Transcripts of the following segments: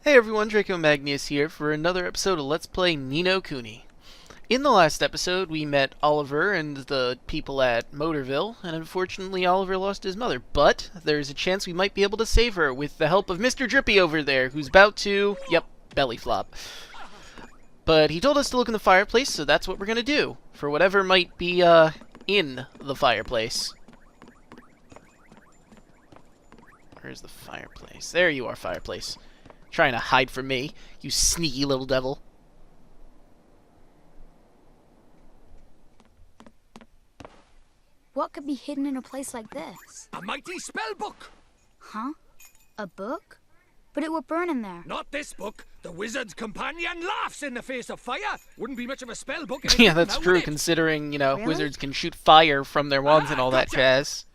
Hey everyone, Draco Magnius here for another episode of Let's Play Ni no Kuni. In the last episode, we met Oliver and the people at Motorville, and unfortunately Oliver lost his mother, but there's a chance we might be able to save her with the help of Mr. Drippy over there, who's about to, belly flop. But he told us to look in the fireplace, so that's what we're gonna do, for whatever might be, in the fireplace. Where's the fireplace? There you are, fireplace. Trying to hide from me, you sneaky little devil. What could be hidden in a place like this? A mighty spell book! Huh? A book? But it would burn in there. Not this book. The wizard's companion laughs in the face of fire. Wouldn't be much of a spell book. If it Yeah, didn't that's know true, it. considering, Really? wizards can shoot fire from their wands and all that Gotcha. jazz.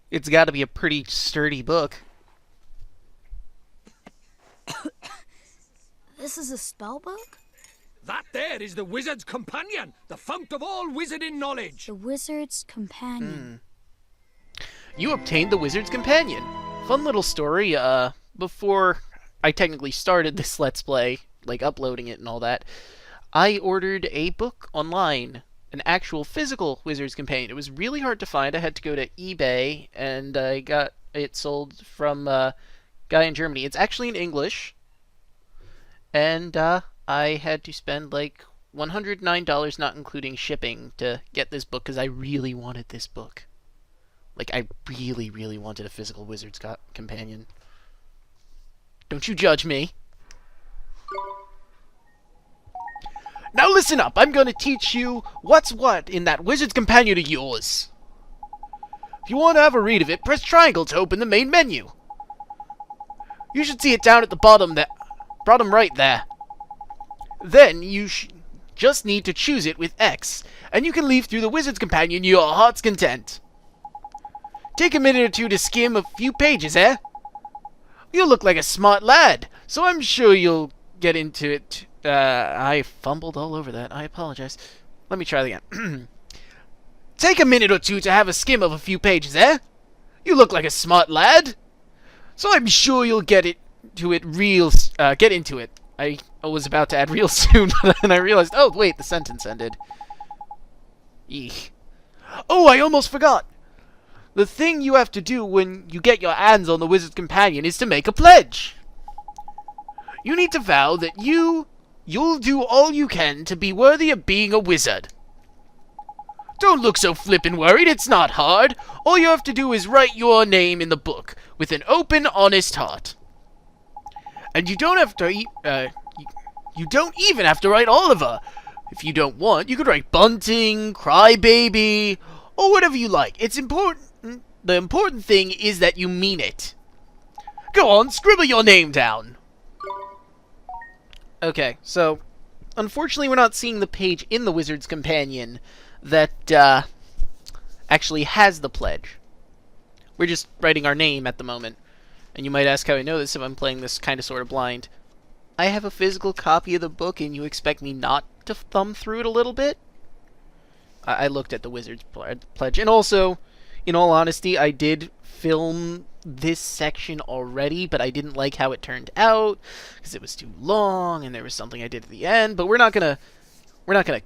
It's gotta be a pretty sturdy book. This is a spell book? That there is the wizard's companion, the fount of all wizarding knowledge. The wizard's companion. You obtained the Wizard's Companion. Fun little story, before I technically started this Let's Play, like uploading it and all that, I ordered a book online, an actual physical Wizard's Companion. It was really hard to find. I had to go to eBay, and I got it sold from a guy in Germany. It's actually in English, and I had to spend like $109, not including shipping, to get this book because I really wanted this book. Like, I really, really wanted a physical Wizard's Companion. Don't you judge me. Now listen up, I'm gonna teach you what's what in that Wizard's Companion of yours. If you want to have a read of it, press triangle to open the main menu. You should see it down at the bottom right there. Then you just need to choose it with X, and you can leaf through the Wizard's Companion your heart's content. Take a minute or two to skim a few pages, eh? You look like a smart lad, so I'm sure you'll get into it. I fumbled all over that. I apologize. Let me try that again. Take a minute or two to have a skim of a few pages, eh? You look like a smart lad, so I'm sure you'll get into it. I was about to add real soon, but then I realized, oh wait, the sentence ended. Eek. Oh, I almost forgot. The thing you have to do when you get your hands on the Wizard's Companion is to make a pledge. You need to vow that you'll do all you can to be worthy of being a wizard. Don't look so flippin' worried, it's not hard. All you have to do is write your name in the book with an open, honest heart. And you don't have to you don't even have to write Oliver. If you don't want, you could write Bunting, Crybaby, or whatever you like. It's important. The important thing is that you mean it. Go on, scribble your name down. Okay, so unfortunately we're not seeing the page in the Wizard's Companion that actually has the pledge. We're just writing our name at the moment. And you might ask how I know this if I'm playing this kind of sort of blind. I have a physical copy of the book and you expect me not to thumb through it a little bit? I looked at the Wizard's pledge. And also, in all honesty, I did film this section already, but I didn't like how it turned out because it was too long and there was something I did at the end. But we're not gonna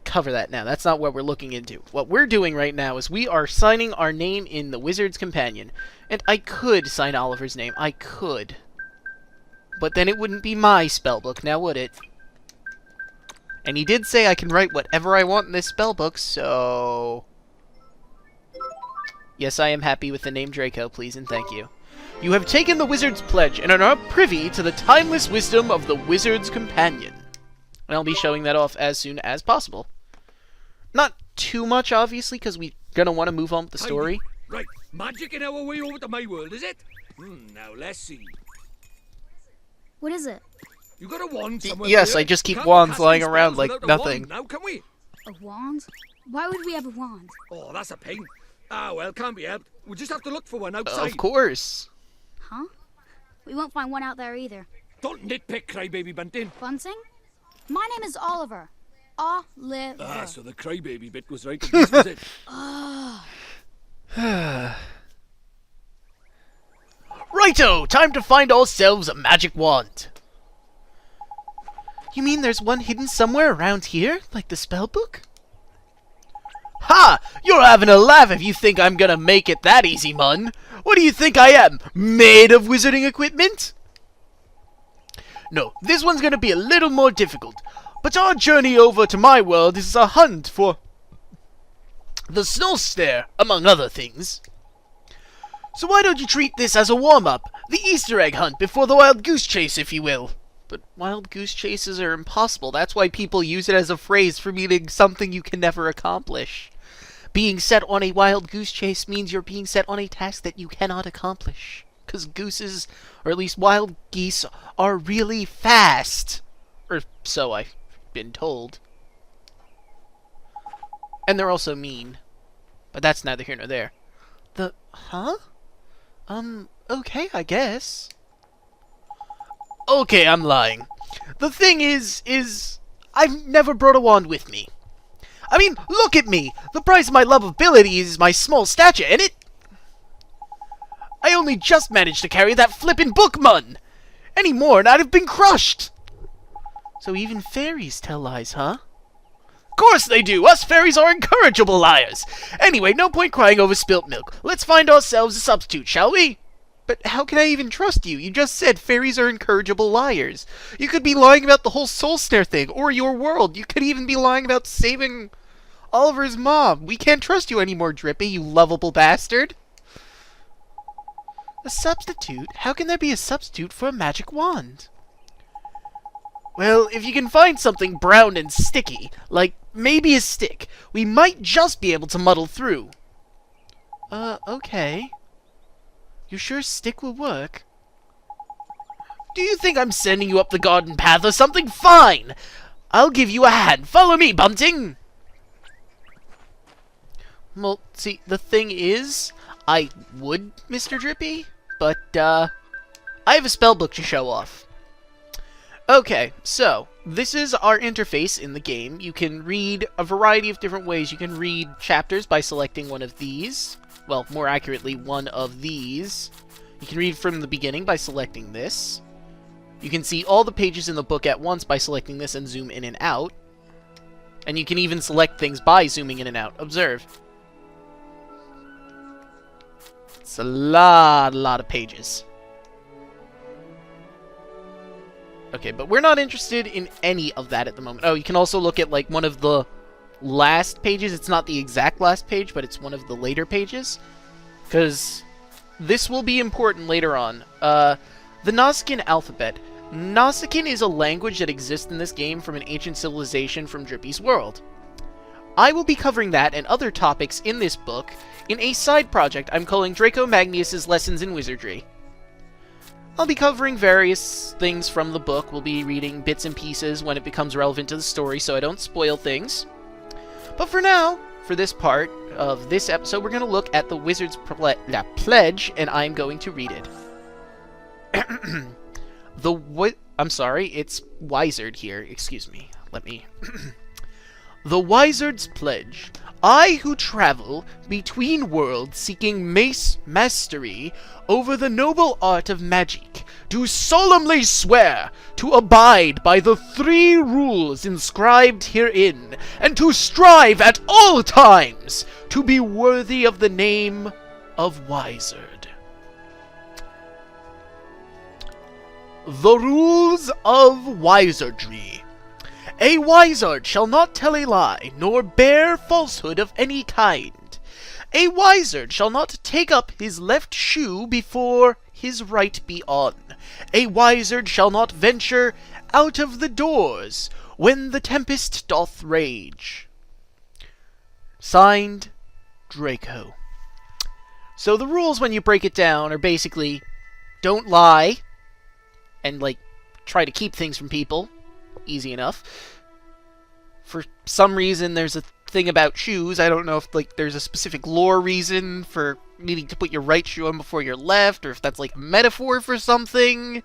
cover that now. That's not what we're looking into. What we're doing right now is we are signing our name in the Wizard's Companion. And I could sign Oliver's name. I could. But then it wouldn't be my spellbook, now would it? And he did say I can write whatever I want in this spellbook, so... Yes, I am happy with the name Draco, please and thank you. You have taken the Wizard's Pledge and are now privy to the timeless wisdom of the Wizard's Companion. And I'll be showing that off as soon as possible. Not too much, obviously, because we're going to want to move on with the story. Right, magic in our way over to my world, is it? Now let's see. What is it? You got a wand somewhere? Yes, here? I just keep Can't wands casting lying around spells like without a nothing. wand now, can we? A wand? Why would we have a wand? Oh, that's a pain. Ah, well, can't be helped. We'll just have to look for one outside. Of course. Huh? We won't find one out there either. Don't nitpick, Crybaby Bunting. Bunting? My name is Oliver. Oliver. Ah, so the Crybaby bit was right. This was it. Righto! Time to find ourselves a magic wand. You mean there's one hidden somewhere around here? Like the spell book? Ha! You're having a laugh if you think I'm gonna make it that easy, mun. What do you think I am? Made of wizarding equipment? No, this one's gonna be a little more difficult. But our journey over to my world is a hunt for the snow snare, among other things. So why don't you treat this as a warm-up? The Easter egg hunt before the wild goose chase, if you will. But wild goose chases are impossible. That's why people use it as a phrase for meaning something you can never accomplish. Being set on a wild goose chase means you're being set on a task that you cannot accomplish. Because gooses, or at least wild geese, are really fast. Or so I've been told. And they're also mean. But that's neither here nor there. Huh? Okay, I guess. Okay, I'm lying. The thing is, I've never brought a wand with me. I mean, look at me! The price of my lovability is my small stature, and I only just managed to carry that flippin' book, mun! Any more and I'd have been crushed! So even fairies tell lies, huh? Course they do! Us fairies are incorrigible liars! Anyway, no point crying over spilt milk. Let's find ourselves a substitute, shall we? But how can I even trust you? You just said fairies are incorrigible liars. You could be lying about the whole soul snare thing, or your world. You could even be lying about saving Oliver's mom. We can't trust you anymore, Drippy, you lovable bastard. A substitute? How can there be a substitute for a magic wand? Well, if you can find something brown and sticky, like maybe a stick, we might just be able to muddle through. Okay. You sure stick will work? Do you think I'm sending you up the garden path or something? Fine! I'll give you a hand. Follow me, Bunting! Well, see, the thing is, I would, Mr. Drippy, but, I have a spellbook to show off. Okay, so, this is our interface in the game. You can read a variety of different ways. You can read chapters by selecting one of these. Well, more accurately, one of these. You can read from the beginning by selecting this. You can see all the pages in the book at once by selecting this and zoom in and out. And you can even select things by zooming in and out. Observe. It's a lot of pages. Okay, but we're not interested in any of that at the moment. Oh, you can also look at, like, one of the last pages. It's not the exact last page, but it's one of the later pages. Because this will be important later on. The Nausicaan alphabet. Nausicaan is a language that exists in this game from an ancient civilization from Drippy's world. I will be covering that and other topics in this book in a side project I'm calling Draco Magnius' Lessons in Wizardry. I'll be covering various things from the book. We'll be reading bits and pieces when it becomes relevant to the story so I don't spoil things. But for now, for this part of this episode, we're going to look at the Wizard's Pledge, and I'm going to read it. I'm sorry, it's Wizard here. Excuse me. Let me... The Wizard's Pledge. I who travel between worlds seeking mastery over the noble art of magic, do solemnly swear to abide by the 3 rules inscribed herein, and to strive at all times to be worthy of the name of Wizard. The Rules of Wizardry. A wizard shall not tell a lie, nor bear falsehood of any kind. A wizard shall not take up his left shoe before his right be on. A wizard shall not venture out of the doors when the tempest doth rage. Signed, Draco. So the rules, when you break it down, are basically don't lie and, like, try to keep things from people. Easy enough. For some reason, there's a thing about shoes. I don't know if, like, there's a specific lore reason for needing to put your right shoe on before your left, or if that's, like, a metaphor for something.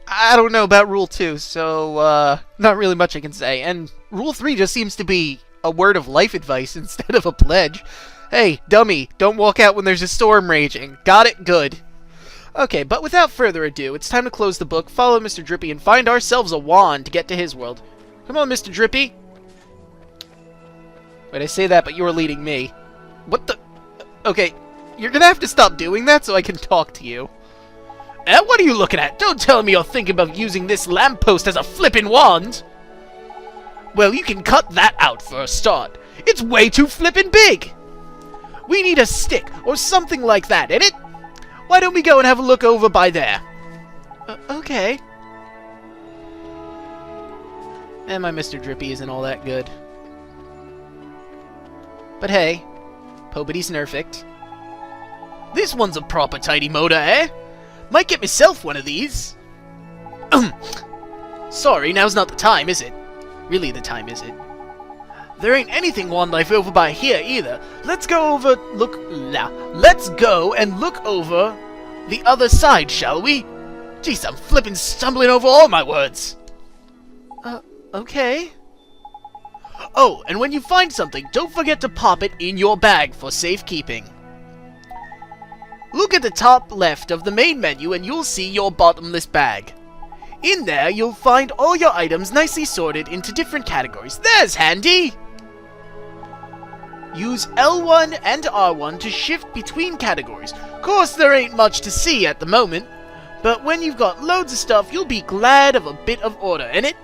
I don't know about Rule 2, so, not really much I can say. And Rule 3 just seems to be a word of life advice instead of a pledge. Hey, dummy, don't walk out when there's a storm raging. Got it? Good. Okay, but without further ado, it's time to close the book, follow Mr. Drippy, and find ourselves a wand to get to his world. Come on, Mr. Drippy. Wait, I say that, but you're leading me. What the... Okay, you're gonna have to stop doing that so I can talk to you. What are you looking at? Don't tell me you're thinking about using this lamppost as a flippin' wand! Well, you can cut that out for a start. It's way too flippin' big! We need a stick, or something like that, innit? Why don't we go and have a look over by there? Okay. And my Mr. Drippy isn't all that good. But hey, Pobity's nerfect. This one's a proper tidy motor, eh? Might get myself one of these. Sorry, now's not the time, is it? Really the time, is it? There ain't anything wand life over by here either. Let's go and look over the other side, shall we? Jeez, I'm flippin' stumbling over all my words. Okay. Oh, and when you find something, don't forget to pop it in your bag for safekeeping. Look at the top left of the main menu and you'll see your bottomless bag. In there, you'll find all your items nicely sorted into different categories. There's handy! Use L1 and R1 to shift between categories. Course, there ain't much to see at the moment, but when you've got loads of stuff, you'll be glad of a bit of order, innit?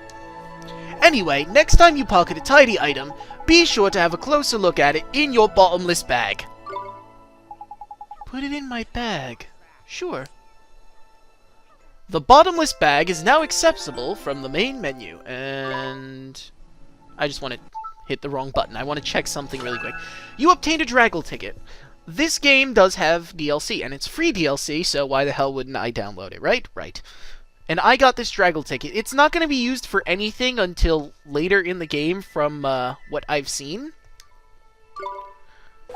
Anyway, next time you pocket a tidy item, be sure to have a closer look at it in your bottomless bag. Put it in my bag. Sure. The bottomless bag is now accessible from the main menu, and... I just want to hit the wrong button. I want to check something really quick. You obtained a Draco ticket. This game does have DLC, and it's free DLC, so why the hell wouldn't I download it, right? Right. And I got this Draco ticket. It's not going to be used for anything until later in the game from what I've seen.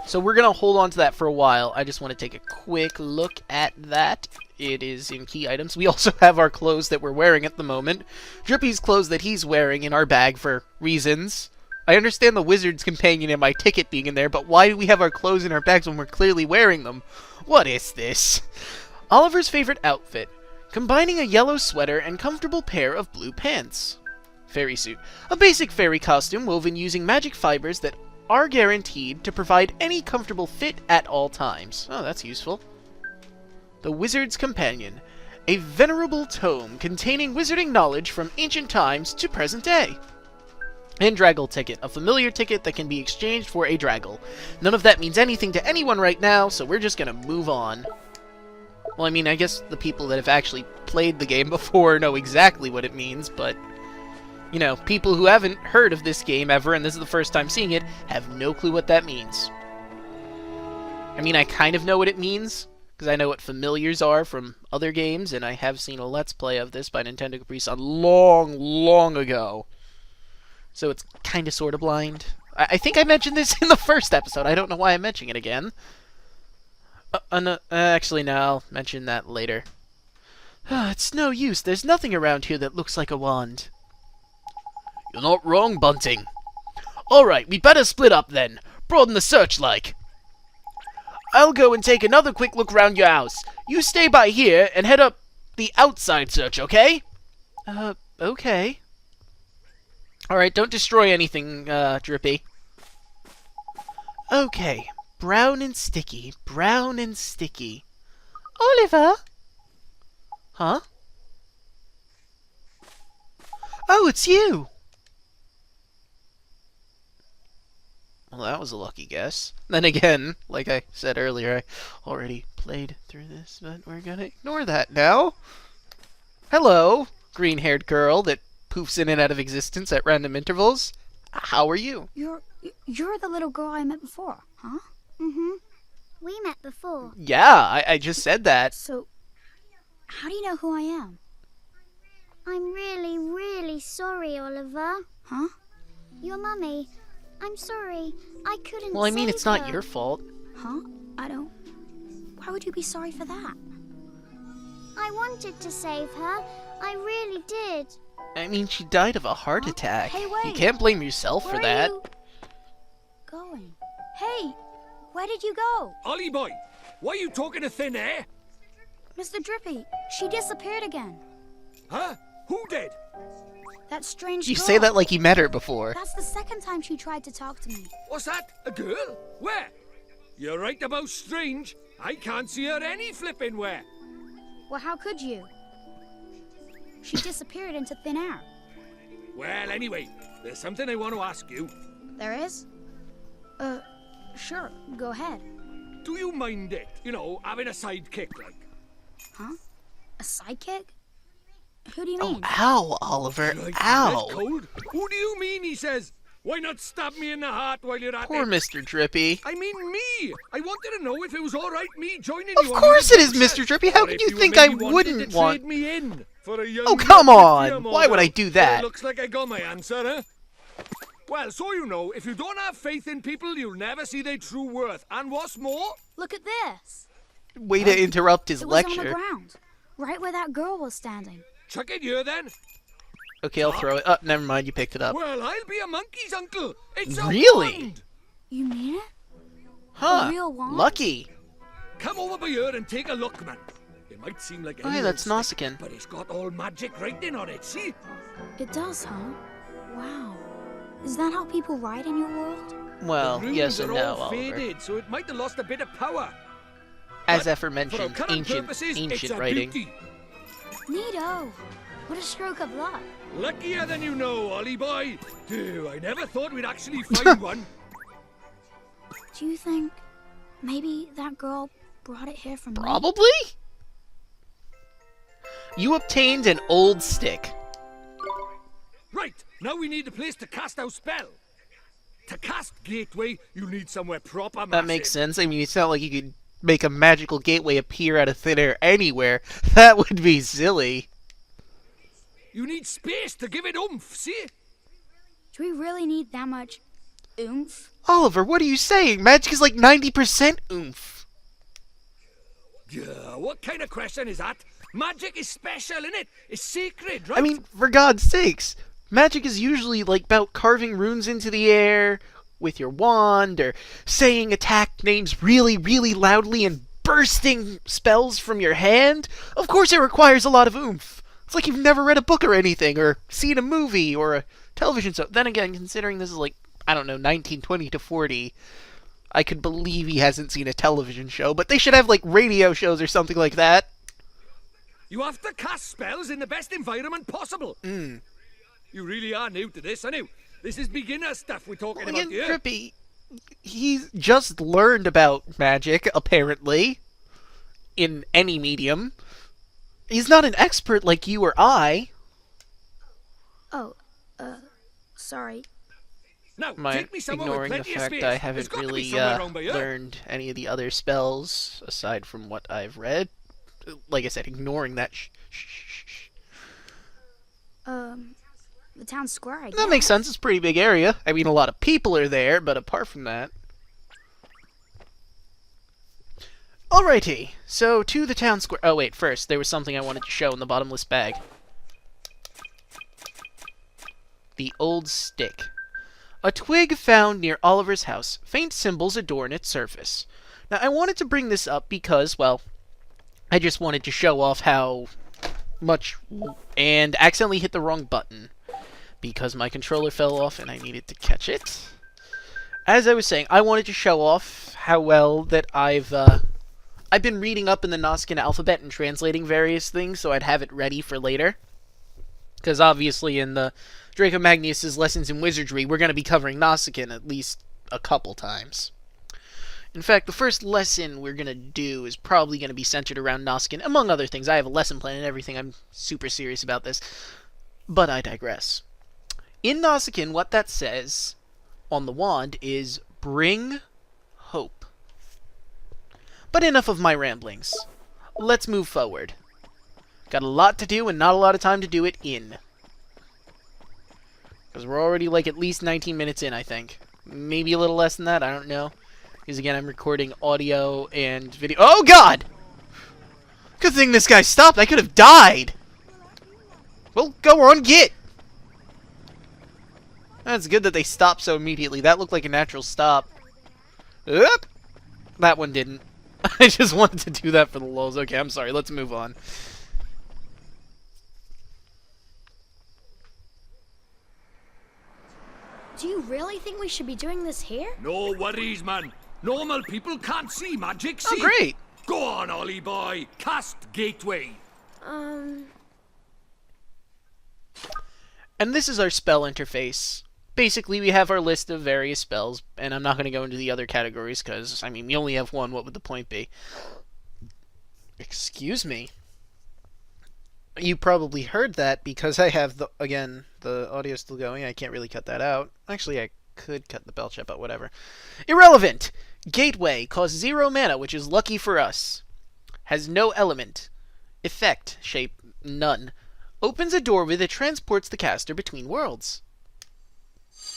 So we're going to hold on to that for a while. I just want to take a quick look at that. It is in key items. We also have our clothes that we're wearing at the moment. Drippy's clothes that he's wearing in our bag for reasons. I understand the wizard's companion and my ticket being in there, but why do we have our clothes in our bags when we're clearly wearing them? What is this? Oliver's favorite outfit. Combining a yellow sweater and comfortable pair of blue pants. Fairy suit. A basic fairy costume woven using magic fibers that are guaranteed to provide any comfortable fit at all times. Oh, that's useful. The Wizard's Companion. A venerable tome containing wizarding knowledge from ancient times to present day. And Draggle ticket. A familiar ticket that can be exchanged for a Draggle. None of that means anything to anyone right now, so we're just gonna move on. Well, I mean, I guess the people that have actually played the game before know exactly what it means, but... You know, people who haven't heard of this game ever, and this is the first time seeing it, have no clue what that means. I mean, I kind of know what it means, because I know what familiars are from other games, and I have seen a Let's Play of this by Nintendo Capri-Sun long, long ago. So it's kind of sort of blind. I think I mentioned this in the first episode. I don't know why I'm mentioning it again. No, actually, no, I'll mention that later. It's no use. There's nothing around here that looks like a wand. You're not wrong, Bunting. Alright, we better split up then. Broaden the search, like. I'll go and take another quick look round your house. You stay by here and head up the outside search, okay? Okay. Alright, don't destroy anything, Drippy. Okay. Brown and sticky. Brown and sticky. Oliver? Huh? Oh, it's you! Well, that was a lucky guess. Then again, like I said earlier, I already played through this, but we're gonna ignore that now. Hello, green-haired girl that poofs in and out of existence at random intervals. How are you? You're the little girl I met before, huh? Mm-hmm. We met before. Yeah, I just said that. So, how do you know who I am? I'm really, really sorry, Oliver. Huh? Your mummy. I'm sorry. I couldn't Well, I mean, save it's not her. your fault. Huh? I don't... Why would you be sorry for that? I wanted to save her. I really did. I mean, she died of a heart attack. Hey, wait. You can't blame yourself Where for are that. you going? Hey, where did you go? Ollie boy, why are you talking to thin air? Mr. Drippy, she disappeared again. Huh? Who did? That strange You girl. say that like you met her before. That's the second time she tried to talk to me. What's that? A girl? Where? You're right about strange. I can't see her any flipping where. Well, how could you? She disappeared into thin air. Well, anyway, there's something I want to ask you. There is? Sure, go ahead. Do you mind it? You know, having a sidekick like? Huh? A sidekick? Who do you Oh, mean? ow, Oliver. Like, Ow. dead cold? Who do you mean, he says? Why not stab me in the heart while you're at Poor it? Mr. Drippy. I mean me! I wanted to know if it was alright me joining Of you on course your it is, adventure, Mr. Drippy. How or could if you were think I maybe wanted wouldn't to want... trade me in for a young Oh, come on! prettier Why would I model. do that? Well, looks like I got my answer, huh? Well, so you know, if you don't have faith in people, you'll never see their true worth. And what's more, Look at this. Way to interrupt his It was on the lecture. ground, right where that girl was standing. chuck it here then. Okay, I'll throw it. Oh, never mind. You picked it up. Well, I'll be a monkey's uncle. It's a Really? wand. You mean it? Huh. real wand? Lucky. Come over by here and take a look, man. It might seem like Oh, any hey, that's old stick, Nausicaan. but it's got all magic writing on it, see? It does, huh? Wow. Is that how people write in your world? Well, The runes yes and are no, all Oliver. faded, so it might have lost a bit of power. As But for our aforementioned, current purposes, it's ancient a writing. beauty. Neato. What a stroke of luck. Luckier than you know, Ollie boy. Phew, I never thought we'd actually find one. Do you think maybe that girl brought it here from me? Probably? You obtained an old stick. Right, now we need a place to cast our spell. To cast Gateway, you need somewhere proper massive. That makes sense. I mean, it's not like you could make a magical gateway appear out of thin air anywhere. That would be silly. You need space to give it oomph, see? Do we really need that much oomph? Oliver, what are you saying? Magic is like 90% oomph. Yeah, what kind of question is that? Magic is special, innit? It's sacred, right? I mean, for God's sakes, magic is usually like about carving runes into the air with your wand, or saying attack names really, really loudly and bursting spells from your hand. Of course it requires a lot of oomph. It's like you've never read a book or anything, or seen a movie, or a television show. Then again, considering this is like, I don't know, 1920 to 40, I could believe he hasn't seen a television show, but they should have like radio shows or something like that. You have to cast spells in the best environment possible. You really are new to this, aren't you? This is beginner stuff we're talking Well, about again, here. Drippy, he's just learned about magic, apparently, in any medium. He's not an expert like you or I. Oh, sorry. Now, Am I take me somewhere with ignoring the plenty of fact space. I There's haven't got to be really somewhere around by here. learned any of the other spells aside from what I've read? Like I said, ignoring that. The town square, I guess. That makes sense. It's a pretty big area. I mean, a lot of people are there, but apart from that. Alrighty, so to the town square. Oh, wait, first, there was something I wanted to show in the bottomless bag. The old stick. A twig found near Oliver's house. Faint symbols adorn its surface. Now, I wanted to bring this up because, well, I just wanted to show off how much... and accidentally hit the wrong button because my controller fell off and I needed to catch it. As I was saying, I wanted to show off how well that I've been reading up in the Nausicaan alphabet and translating various things so I'd have it ready for later. Because obviously in the Draco Magnius' lessons in wizardry, we're going to be covering Nausicaan at least a couple times. In fact, the first lesson we're going to do is probably going to be centered around Nausicaan, among other things. I have a lesson plan and everything. I'm super serious about this. But I digress. In Nausicaan, what that says on the wand is, bring hope. But enough of my ramblings. Let's move forward. Got a lot to do and not a lot of time to do it in. Because we're already like at least 19 minutes in, I think. Maybe a little less than that, I don't know. Because again, I'm recording audio and video. Oh god! Good thing this guy stopped, I could have died! Well, go on, get! That's good that they stopped so immediately. That looked like a natural stop. Oop! That one didn't. I just wanted to do that for the lulz. Okay, I'm sorry. Let's move on. Do you really think we should be doing this here? No worries, man. Normal people can't see magic, see? Oh, great. Go on, Ollie boy. Cast Gateway. And this is our spell interface. Basically, we have our list of various spells, and I'm not going to go into the other categories, because, I mean, we only have one. What would the point be? Excuse me. You probably heard that, because I have, the audio still going. I can't really cut that out. Actually, I could cut the bell check, but whatever. Irrelevant! Gateway costs 0 mana, which is lucky for us. Has no element. Effect, shape, none. Opens a door with it transports the caster between worlds.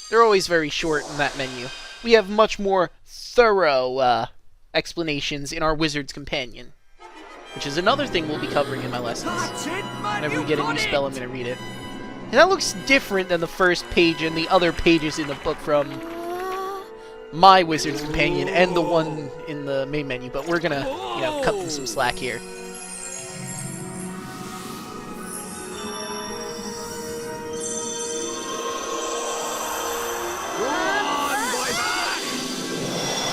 They're always very short in that menu. We have much more thorough explanations in our Wizard's Companion, which is another thing we'll be covering in my lessons. That's it, man. Whenever we You get a got new it. spell, I'm going to read it. And that looks different than the first page and the other pages in the book from my Wizard's Companion and the one in the main menu, but we're going to, cut them some slack here. Go on, boy, back.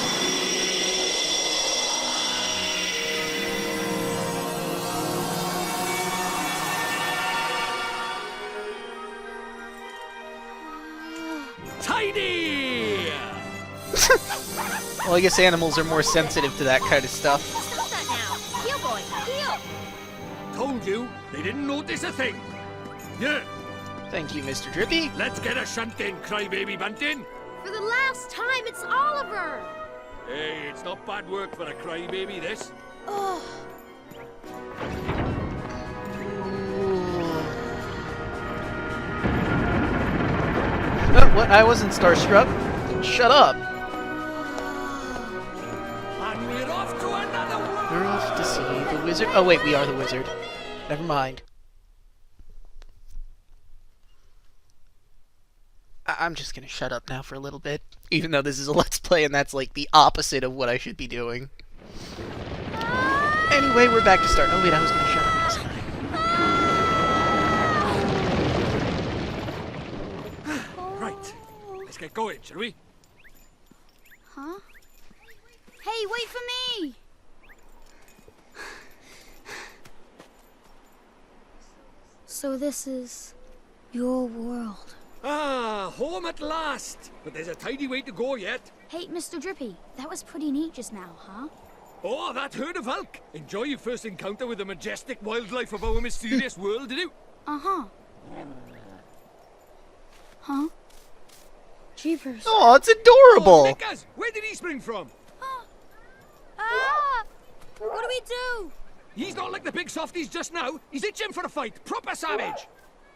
Tidy! Well, I guess animals are more sensitive to that kind of stuff. Stop that now! Heel, boy! Heel! Told you, they didn't notice a thing. Yeah, Thank you, Mr. Drippy. let's get a shunt in, crybaby bunting. For the last time, it's Oliver! Hey, it's not bad work for a crybaby, this. Oh, What? I wasn't starstruck. Shut up. And we're off to another world. We're off to see the wizard. Oh, wait, we are the wizard. Never mind. I'm just gonna shut up now for a little bit. Even though this is a Let's Play and that's like the opposite of what I should be doing. Anyway, we're back to start. Oh, wait, I was gonna shut up last time. Right, let's get going, shall we? huh? Hey, wait for me! So this is your world. Ah, home at last. But there's a tidy way to go yet. Hey, Mr. Drippy, that was pretty neat just now, huh? Oh, that herd of elk. Enjoy your first encounter with the majestic wildlife of our mysterious world, did you? Uh-huh. Huh? Jeepers. Oh, it's Oh, adorable! Nickers, where did he spring from? Ah! What do we do? He's not like the big softies just now. He's itching for a fight. Proper savage.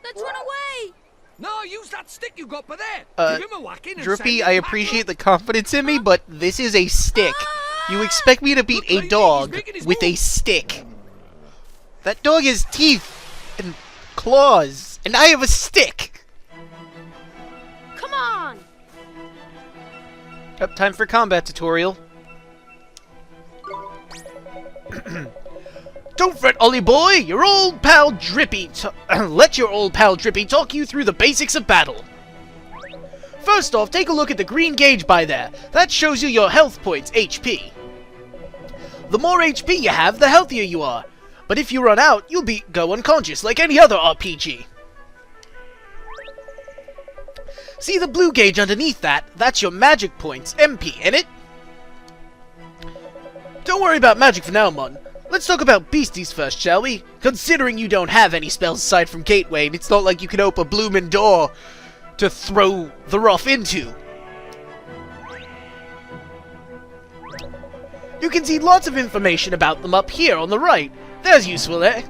Let's run away! No, use that stick you got by there. Give him a whacking and send Drippy, him I packing. appreciate the confidence in me, but this is a stick. You expect me to beat Look, a lady, dog he's making his with a move. stick. That dog has teeth and claws, and I have a stick. Come on! Up, time for combat tutorial. Don't fret, Ollie boy. Your old pal Drippy. Let your old pal Drippy talk you through the basics of battle. First off, take a look at the green gauge by there. That shows you your health points, HP. The more HP you have, the healthier you are. But if you run out, you'll go unconscious like any other RPG. See the blue gauge underneath that? That's your magic points, MP, innit? Don't worry about magic for now, Mon. Let's talk about beasties first, shall we? Considering you don't have any spells aside from Gateway, and it's not like you can open a bloomin' door to throw the rough into. You can see lots of information about them up here on the right. There's useful, eh?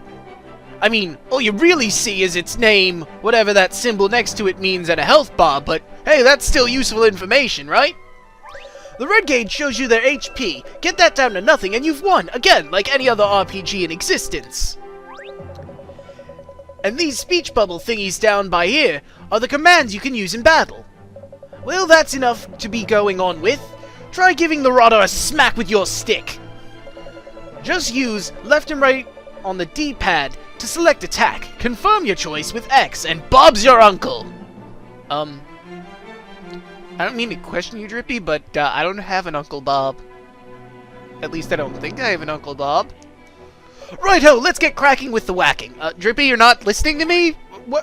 I mean, all you really see is its name, whatever that symbol next to it means, and a health bar, but hey, that's still useful information, right? The red gauge shows you their HP. Get that down to nothing and you've won, again, like any other RPG in existence. And these speech bubble thingies down by here are the commands you can use in battle. Well, that's enough to be going on with. Try giving the Rodder a smack with your stick. Just use left and right on the D-pad to select attack. Confirm your choice with X, and Bob's your uncle. I don't mean to question you, Drippy, but I don't have an Uncle Bob. At least I don't think I have an Uncle Bob. Righto, let's get cracking with the whacking. Drippy, you're not listening to me?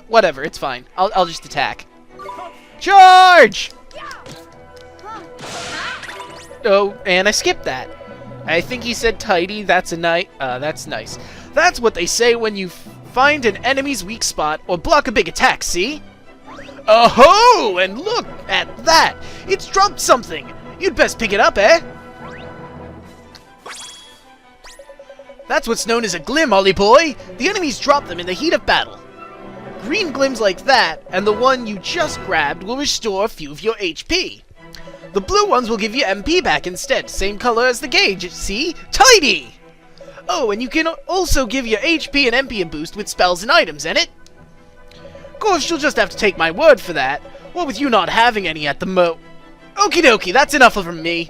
Whatever, it's fine. I'll just attack. Charge! Oh, and I skipped that. I think he said tidy. That's nice. That's what they say when you find an enemy's weak spot or block a big attack, see? Oh-ho! And look at that! It's dropped something! You'd best pick it up, eh? That's what's known as a glim, Ollie boy! The enemies drop them in the heat of battle. Green glims like that, and the one you just grabbed will restore a few of your HP. The blue ones will give you MP back instead, same color as the gauge, see? Tidy! Oh, and you can also give your HP and MP a boost with spells and items, ain't it? Of course, you'll just have to take my word for that. What with you not having any at the Okie dokie, that's enough from me.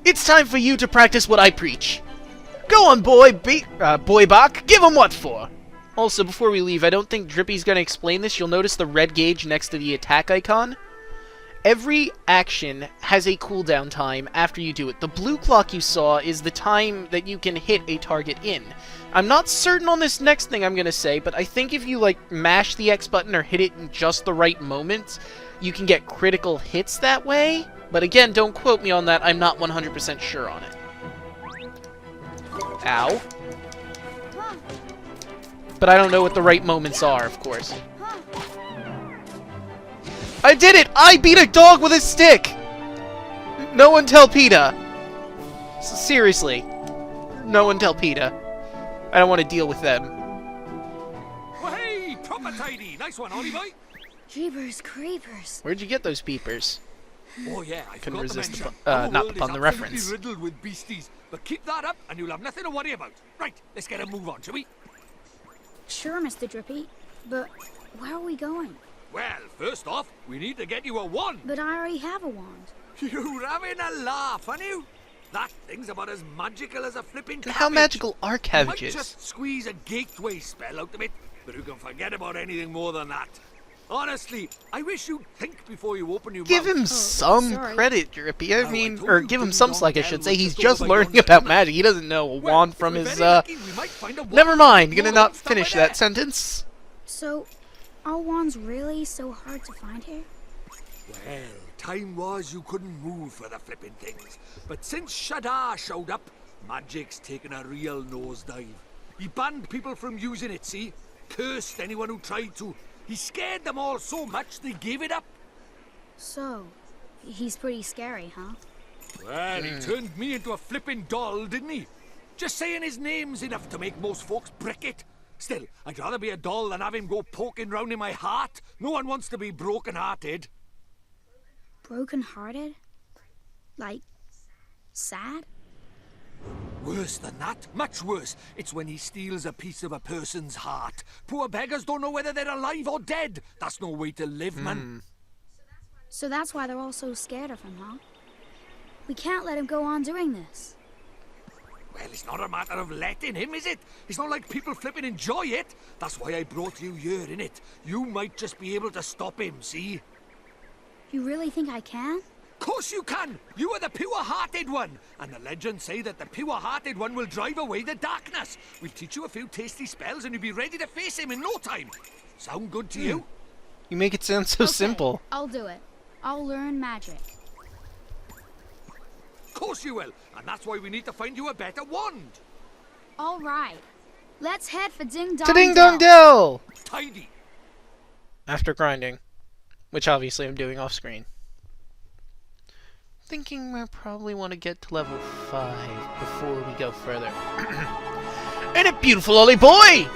It's time for you to practice what I preach. Go on, boy Bach, give 'em what for. Also, before we leave, I don't think Drippy's gonna explain this. You'll notice the red gauge next to the attack icon. Every action has a cooldown time after you do it. The blue clock you saw is the time that you can hit a target in. I'm not certain on this next thing I'm gonna say, but I think if you, like, mash the X button or hit it in just the right moment, you can get critical hits that way. But again, don't quote me on that. I'm not 100% sure on it. Ow. But I don't know what the right moments are, of course. I did it! I beat a dog with a stick! No one tell PETA. Seriously. No one tell PETA. I don't want to deal with them. Well, hey, proper tidy. Nice one, Ollie boy. Jeepers creepers. Where'd you get those peepers? Oh yeah, I Couldn't forgot to resist mention. not upon the reference. Riddled with beasties, but keep that up, and you'll have nothing to worry about. Right, let's get a move on, shall we? Sure, Mr. Drippy, but where are we going? Well, first off, we need to get you a wand. But I already have a wand. You're having a laugh, aren't you? That thing's about as magical as a flipping cabbage. How magical are You might cabbages? just squeeze a gateway spell out of it, but you can forget about anything more than that. Honestly, I wish you'd think before you open your Give mouth. him some sorry. credit, Drippy. I Oh, I mean, told or you give him Ding some Dong slack, I Bell should was say. He's just just over by learning yonder, about isn't it? magic. He doesn't know a Well, wand from if we're his, very lucky, we might find a wand Never mind. Gonna more not than finish somewhere that sentence. So, are wands really so hard to find here? Well, time was you couldn't move for the flipping things. But since Shadar showed up, magic's taken a real nosedive. He banned people from using it, see? Cursed anyone who tried to. He scared them all so much they gave it up. So, he's pretty scary, huh? Well, he turned me into a flipping doll, didn't he? Just saying his name's enough to make most folks brick it. Still, I'd rather be a doll than have him go poking round in my heart. No one wants to be broken-hearted. Broken-hearted? Like, sad? Worse than that, much worse. It's when he steals a piece of a person's heart. Poor beggars don't know whether they're alive or dead. That's no way to live, man. So that's why they're all so scared of him, huh? We can't let him go on doing this. Well, it's not a matter of letting him, is it? It's not like people flipping enjoy it. That's why I brought you here, innit? You might just be able to stop him, see? You really think I can? Of course you can! You are the pure-hearted one! And the legends say that the pure-hearted one will drive away the darkness. We'll teach you a few tasty spells and you'll be ready to face him in no time. Sound good to you? You make it sound so Okay, simple. I'll do it. I'll learn magic. Of course you will, and that's why we need to find you a better wand. All right. Let's head for Ding Dong To Ding Dong Dell. Dell! Tidy. After grinding. Which obviously I'm doing off screen. Thinking I probably want to get to level 5 before we go further. Ain't it beautiful, Ollie boy?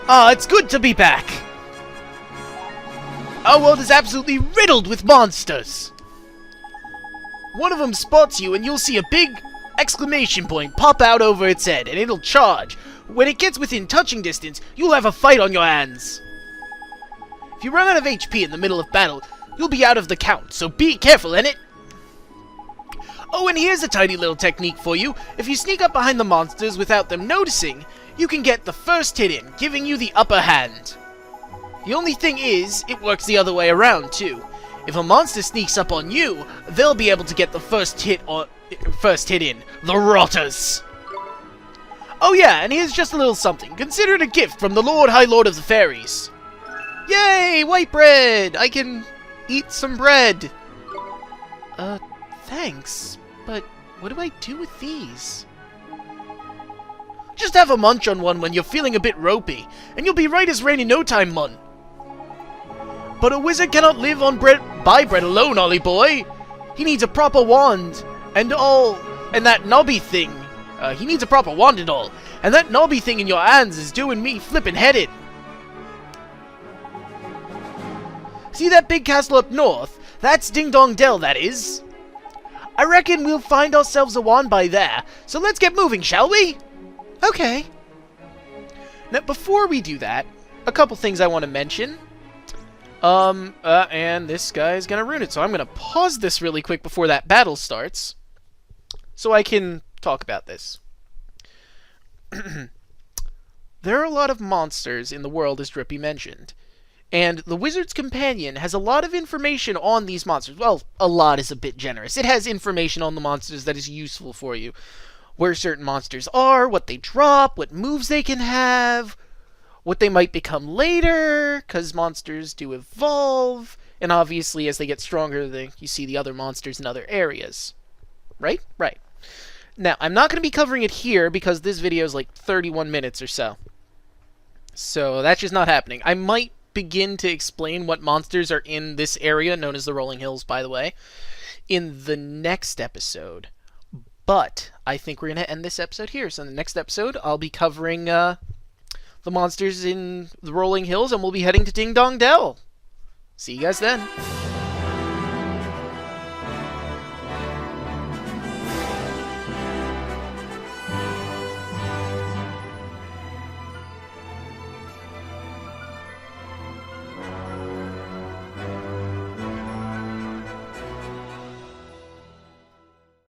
Ah, it's good to be back. Our world is absolutely riddled with monsters. One of them spots you and you'll see a big exclamation point pop out over its head and it'll charge. When it gets within touching distance, you'll have a fight on your hands. If you run out of HP in the middle of battle, you'll be out of the count, so be careful, innit? Oh, and here's a tiny little technique for you. If you sneak up behind the monsters without them noticing, you can get the first hit in, giving you the upper hand. The only thing is, it works the other way around, too. If a monster sneaks up on you, they'll be able to get the first hit in. The Rotters! Oh yeah, and here's just a little something. Consider it a gift from the High Lord of the Fairies. Yay! White bread! I can eat some bread. Thanks. But what do I do with these? Just have a munch on one when you're feeling a bit ropey, and you'll be right as rain in no time, mun. But a wizard cannot live on by bread alone, Ollie boy. He needs a proper wand, and that knobby thing. He needs a proper wand and all, and that knobby thing in your hands is doing me flippin' headed. See that big castle up north? That's Ding Dong Dell, that is. I reckon we'll find ourselves a wand by there, so let's get moving, shall we? Okay. Now, before we do that, a couple things I want to mention. And this guy's gonna ruin it, so I'm gonna pause this really quick before that battle starts, so I can talk about this. There are a lot of monsters in the world, as Drippy mentioned, and the Wizard's Companion has a lot of information on these monsters. Well, a lot is a bit generous. It has information on the monsters that is useful for you. Where certain monsters are, what they drop, what moves they can have, what they might become later, because monsters do evolve, and obviously as they get stronger, you see the other monsters in other areas. Right? Right. Now, I'm not going to be covering it here because this video is like 31 minutes or so. So that's just not happening. I might begin to explain what monsters are in this area, known as the Rolling Hills, by the way, in the next episode. But I think we're going to end this episode here. So in the next episode, I'll be covering the monsters in the Rolling Hills, and we'll be heading to Ding Dong Dell. See you guys then.